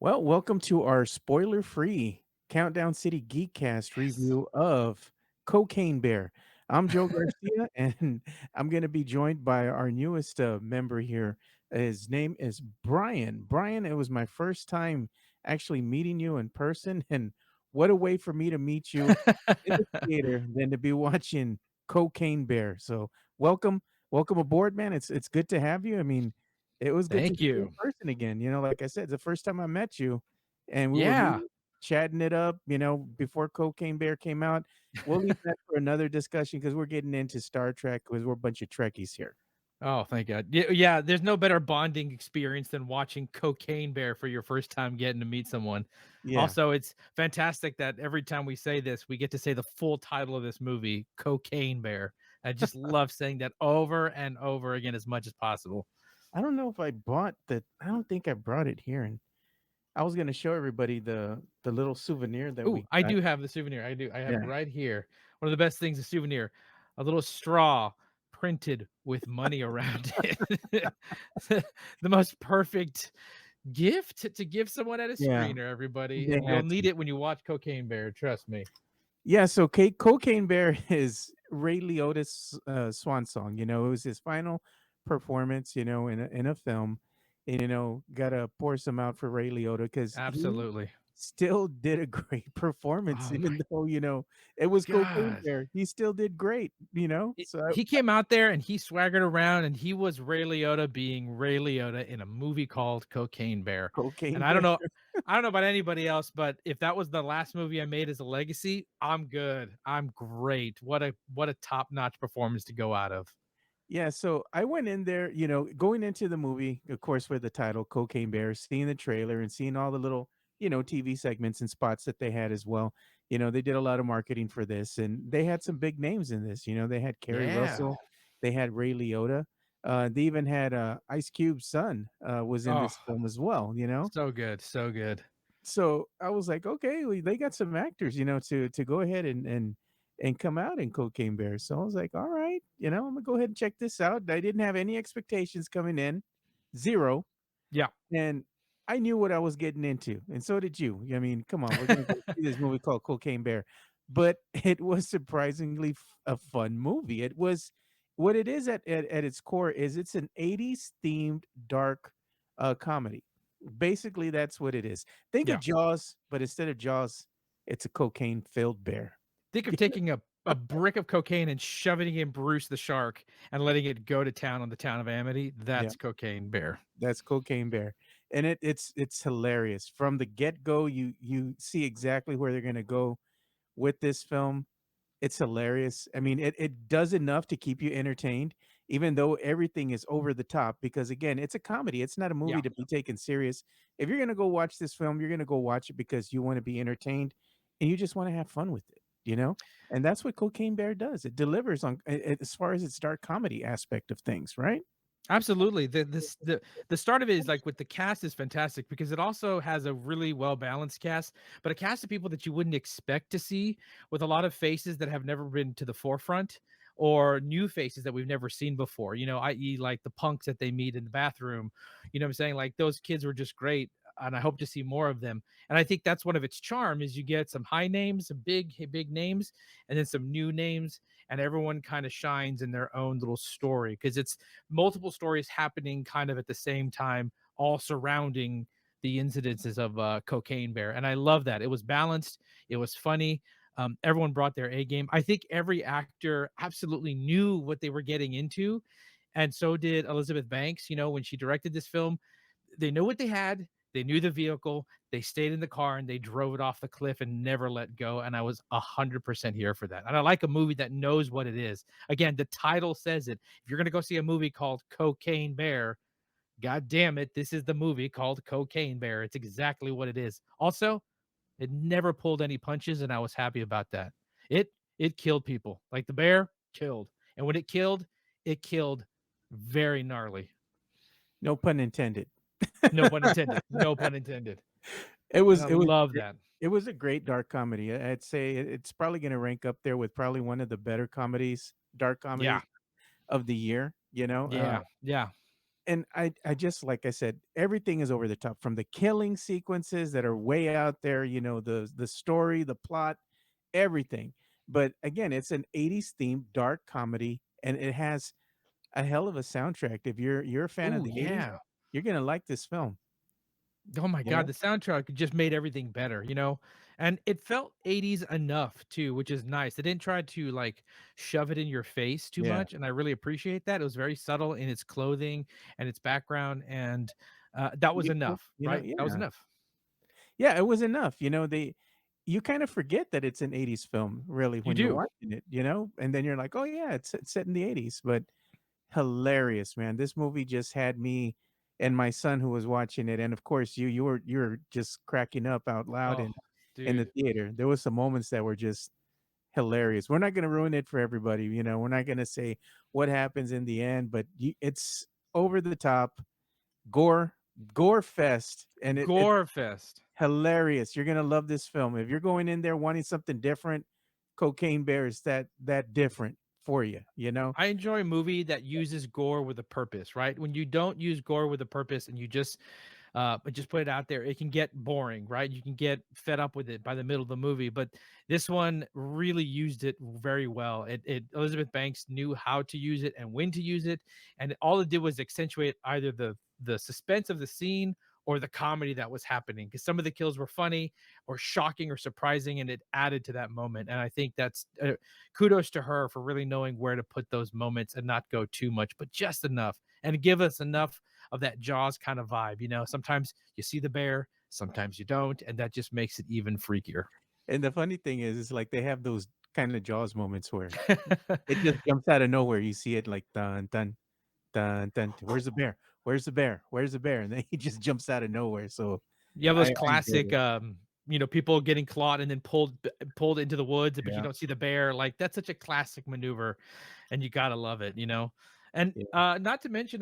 Well, welcome to our spoiler-free Countdown City Geekcast Yes. review of Cocaine Bear. I'm Joe Garcia, and I'm going to be joined by our newest member here. His name is Brian. Brian, it was my first time actually meeting you in person, and what a way for me to meet you in the theater than to be watching Cocaine Bear. So, welcome aboard, man. It's good to have you. I mean, it was good to Thank see you in you. person again. Like I said, the first time I met you, and we were Yeah. really chatting it up, before Cocaine Bear came out. We'll leave that for another discussion because we're getting into Star Trek because we're a bunch of Trekkies here. Oh, thank God. Yeah, there's no better bonding experience than watching Cocaine Bear for your first time getting to meet someone. Yeah. Also, it's fantastic that every time we say this, we get to say the full title of this movie, Cocaine Bear. I just love saying that over and over again as much as possible. I don't know if I don't think I brought it here, and I was gonna show everybody the little souvenir that Ooh, we I got. do have the souvenir. I do. I have it Yeah. right here. One of the best things, a souvenir, a little straw printed with money around it. The most perfect gift to give someone at a Yeah. screener, everybody, They and you'll had need to. it when you watch Cocaine Bear, trust me. Yeah, so Cocaine Bear is Ray Liotta's, swan song. It was his final performance, in a film, and, gotta pour some out for Ray Liotta because he Absolutely. still did a great performance Oh even my though, it was Cocaine god. Bear. He still did great, He So he came out there and he swaggered around and he was Ray Liotta being Ray Liotta in a movie called Cocaine Bear. And Cocaine I don't Bear. know I don't know about anybody else, but if that was the last movie I made as a legacy, I'm good. I'm great. What a top-notch performance to go out of. Yeah, so I went in there, going into the movie, of course, with the title Cocaine Bear, seeing the trailer and seeing all the little, TV segments and spots that they had as well. They did a lot of marketing for this and they had some big names in this. They had Kerry Yeah. Russell, they had Ray Liotta, they even had Ice Cube's son was in Oh, this film as well. so good, so good. So I was like, okay, well, they got some actors, to go ahead and come out in Cocaine Bear. So I was like, all right, I'm gonna go ahead and check this out. I didn't have any expectations coming in, zero, Yeah. and I knew what I was getting into, and so did you. I mean, come on, we're gonna go see this movie called Cocaine Bear, but it was surprisingly a fun movie. It was what it is at its core is it's an '80s themed dark comedy. Basically, that's what it is. Think of Yeah. Jaws, but instead of Jaws, it's a cocaine-filled bear. Think of taking a brick of cocaine and shoving it in Bruce the shark and letting it go to town on the town of Amity. Yeah, That's Cocaine Bear. that's Cocaine Bear, and it's hilarious. From the get-go, you see exactly where they're gonna go with this film. It's hilarious. I mean, it does enough to keep you entertained, even though everything is over the top, because, again, it's a comedy, it's not a movie Yeah. to be taken serious. If you're gonna go watch this film, you're gonna go watch it because you wanna be entertained, and you just wanna have fun with it? And that's what Cocaine Bear does. It delivers on as far as its dark comedy aspect of things, right? Absolutely. The start of it is like with the cast is fantastic because it also has a really well balanced cast, but a cast of people that you wouldn't expect to see with a lot of faces that have never been to the forefront or new faces that we've never seen before, i.e. like the punks that they meet in the bathroom. You know what I'm saying? Like those kids were just great. And I hope to see more of them. And I think that's one of its charm is you get some high names, some big names, and then some new names, and everyone kind of shines in their own little story because it's multiple stories happening kind of at the same time, all surrounding the incidences of Cocaine Bear. And I love that. It was balanced, it was funny. Everyone brought their A game. I think every actor absolutely knew what they were getting into. And so did Elizabeth Banks, when she directed this film. They knew what they had. They knew the vehicle. They stayed in the car and they drove it off the cliff and never let go. And I was 100% here for that. And I like a movie that knows what it is. Again, the title says it. If you're going to go see a movie called Cocaine Bear, God damn it, this is the movie called Cocaine Bear. It's exactly what it is. Also, it never pulled any punches, and I was happy about that. It killed people. Like the bear killed. And when it killed very gnarly. No pun intended. No pun intended. No pun intended. It And was I it was love gr that. it was a great dark comedy. I'd say it's probably gonna rank up there with probably one of the better comedies, dark Yeah. comedies of the year, Yeah. Yeah. and I just like I said, everything is over the top from the killing sequences that are way out there, the story, the plot, everything. But again, it's an 80s themed dark comedy and it has a hell of a soundtrack. If you're a fan of Oh the 80s, yeah. you're going to like this film, Oh my you god, know? the soundtrack just made everything better, you know? And it felt 80s enough too, which is nice. They didn't try to like shove it in your face too Yeah. much, and I really appreciate that. It was very subtle in its clothing and its background, and that was enough, right? That was Yeah. enough. Yeah, it was enough. You kind of forget that it's an 80s film really You when you're do. watching it, and then you're like, "Oh yeah, it's set in the 80s." But hilarious, man. This movie just had me and my son who was watching it, and of course you were just cracking up out loud Oh, in the dude. theater. There was some moments that were just hilarious. We're not gonna ruin it for everybody, we're not gonna say what happens in the end, but it's over the top, gore, gore fest, and it's Gore fest. hilarious. You're gonna love this film. If you're going in there wanting something different, Cocaine Bear is that different for you, you know? I enjoy a movie that uses gore with a purpose, right? When you don't use gore with a purpose and you just put it out there, it can get boring, right? You can get fed up with it by the middle of the movie. But this one really used it very well. It Elizabeth Banks knew how to use it and when to use it, and all it did was accentuate either the suspense of the scene or the comedy that was happening, because some of the kills were funny or shocking or surprising, and it added to that moment. And I think that's kudos to her for really knowing where to put those moments and not go too much, but just enough, and give us enough of that Jaws kind of vibe. You know, sometimes you see the bear, sometimes you don't, and that just makes it even freakier. And the funny thing is like they have those kind of Jaws moments where it just jumps out of nowhere. You see it like dun dun dun dun. Where's the bear? Where's the bear? Where's the bear? And then he just jumps out of nowhere. So You have those I enjoyed classic, it. people getting clawed and then pulled into the woods, but you Yeah, don't see the bear. Like that's such a classic maneuver, and you gotta love it, you know. And yeah, not to mention,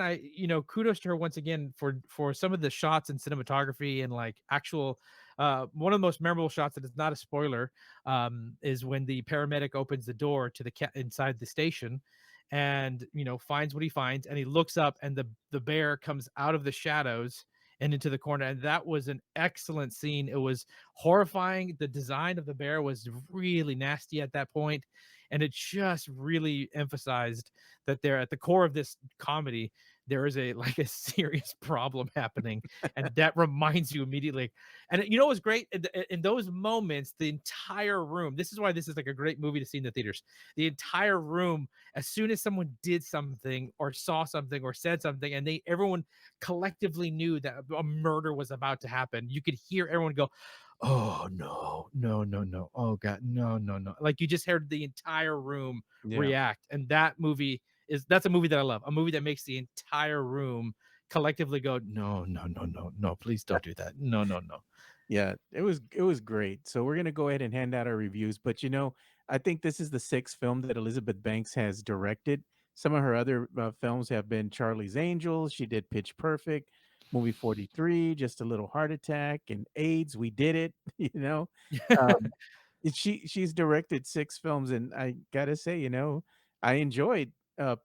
kudos to her once again for some of the shots and cinematography and like actual. One of the most memorable shots that is not a spoiler is when the paramedic opens the door to the cat inside the station, and finds what he finds, and he looks up, and the bear comes out of the shadows and into the corner. And that was an excellent scene. It was horrifying. The design of the bear was really nasty at that point, and it just really emphasized that there at the core of this comedy there is a like a serious problem happening, and that reminds you immediately. And you know what's great in those moments, the entire room. This is why this is like a great movie to see in the theaters. The entire room, as soon as someone did something or saw something or said something, and everyone collectively knew that a murder was about to happen. You could hear everyone go, "Oh no, no, no, no! Oh god, no, no, no!" Like you just heard the entire room yeah. react, and that's a movie that I love. A movie that makes the entire room collectively go, "No, no, no, no, no! Please don't do that! No, no, no!" Yeah, it was great. So we're gonna go ahead and hand out our reviews. But I think this is the sixth film that Elizabeth Banks has directed. Some of her other films have been Charlie's Angels. She did Pitch Perfect, Movie 43, Just a Little Heart Attack, and AIDS. We did it. Um, she's directed six films, and I gotta say, I enjoyed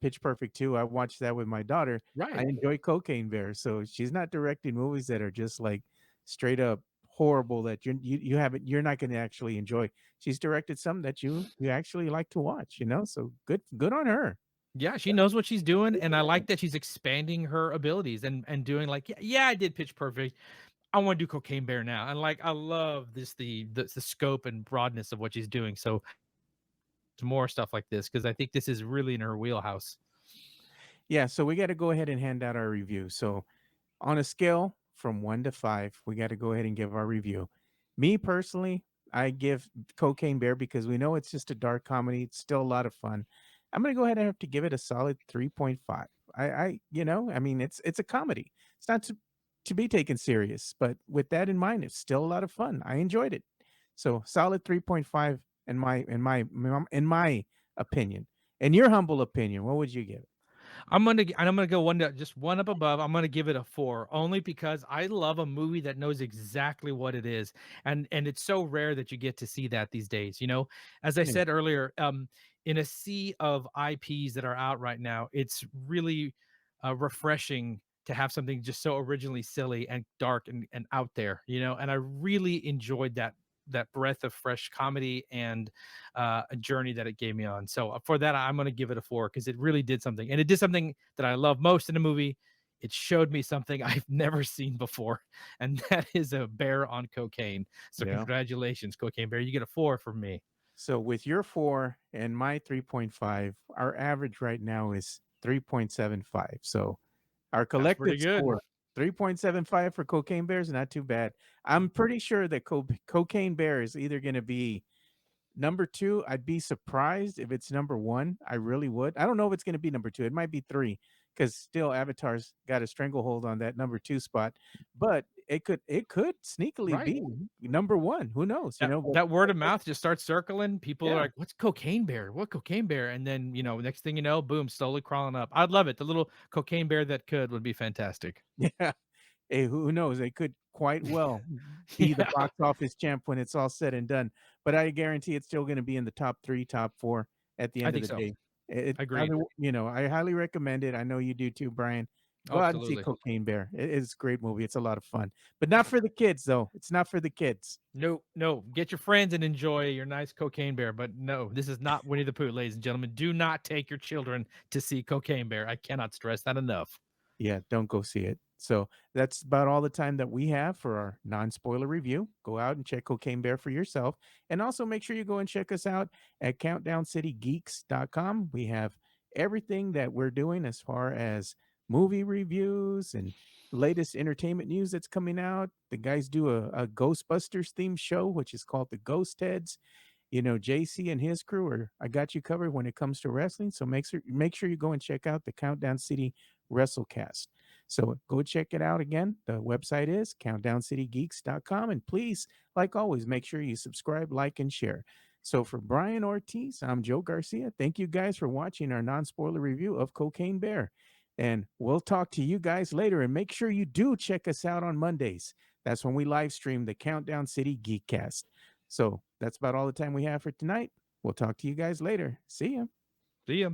Pitch Perfect too. I watched that with my daughter. I Right. enjoy Cocaine Bear. So she's not directing movies that are just like straight up horrible that you're not gonna actually enjoy. She's directed some that you actually like to watch, so good on her. Yeah, she knows what she's doing, and I like that she's expanding her abilities and doing like, yeah, yeah, I did Pitch Perfect. I want to do Cocaine Bear now, and like I love this the scope and broadness of what she's doing. So more stuff like this because I think this is really in her wheelhouse. Yeah, so we gotta go ahead and hand out our review. So on a scale from 1 to 5, we gotta go ahead and give our review. Me personally, I give Cocaine Bear because we know it's just a dark comedy, it's still a lot of fun. I'm gonna go ahead and have to give it a solid 3.5. I mean, it's a comedy. It's not to be taken serious, but with that in mind, it's still a lot of fun. I enjoyed it. So, solid 3.5 in my opinion. In your humble opinion, what would you give it? I'm gonna go just one up above. I'm gonna give it a 4, only because I love a movie that knows exactly what it is, and it's so rare that you get to see that these days. As I Yeah. said earlier, in a sea of IPs that are out right now, it's really refreshing to have something just so originally silly and dark and out there, you know. And I really enjoyed that breath of fresh comedy and a journey that it gave me on. So for that, I'm going to give it a 4 because it really did something, and it did something that I love most in a movie. It showed me something I've never seen before, and that is a bear on cocaine. So Yeah. congratulations, Cocaine Bear. You get a 4 from me. So with your 4 and my 3.5, our average right now is 3.75. So our That's collective pretty good. score, 3.75 for Cocaine Bear is not too bad. I'm pretty sure that Cocaine Bear is either going to be number 2. I'd be surprised if it's number 1. I really would. I don't know if it's gonna be number 2. It might be 3 because still Avatar's got a stranglehold on that number 2 spot, but it could sneakily Right. be number 1. Who knows, you That know? But that word of mouth just starts circling. People are yeah. like, "What's Cocaine Bear? What Cocaine Bear?" And then, next thing you know, boom, slowly crawling up. I'd love it. The little cocaine bear that could would be fantastic. Yeah. Hey, who knows? They could quite well be the Yeah, box office champ when it's all said and done. But I guarantee it's still going to be in the top 3, top 4 at the I end of think the so. day. Agreed. I highly recommend it. I know you do too, Brian. Oh, Go out and see absolutely. Cocaine Bear. It's a great movie. It's a lot of fun, but not for the kids though. It's not for the kids. No, no. Get your friends and enjoy your nice cocaine bear. But no, this is not Winnie the Pooh, ladies and gentlemen. Do not take your children to see Cocaine Bear. I cannot stress that enough. Yeah, don't go see it. So that's about all the time that we have for our non-spoiler review. Go out and check Cocaine Bear for yourself. And also make sure you go and check us out at countdowncitygeeks.com. We have everything that we're doing as far as movie reviews and latest entertainment news that's coming out. The guys do a Ghostbusters themed show, which is called the Ghost Heads. JC and his crew are I got you covered when it comes to wrestling. So make sure you go and check out the Countdown City WrestleCast. So go check it out again. The website is countdowncitygeeks.com. And please, like always, make sure you subscribe, like, and share. So for Brian Ortiz, I'm Joe Garcia. Thank you guys for watching our non-spoiler review of Cocaine Bear. And we'll talk to you guys later. And make sure you do check us out on Mondays. That's when we live stream the Countdown City Geekcast. So that's about all the time we have for tonight. We'll talk to you guys later. See ya. See ya.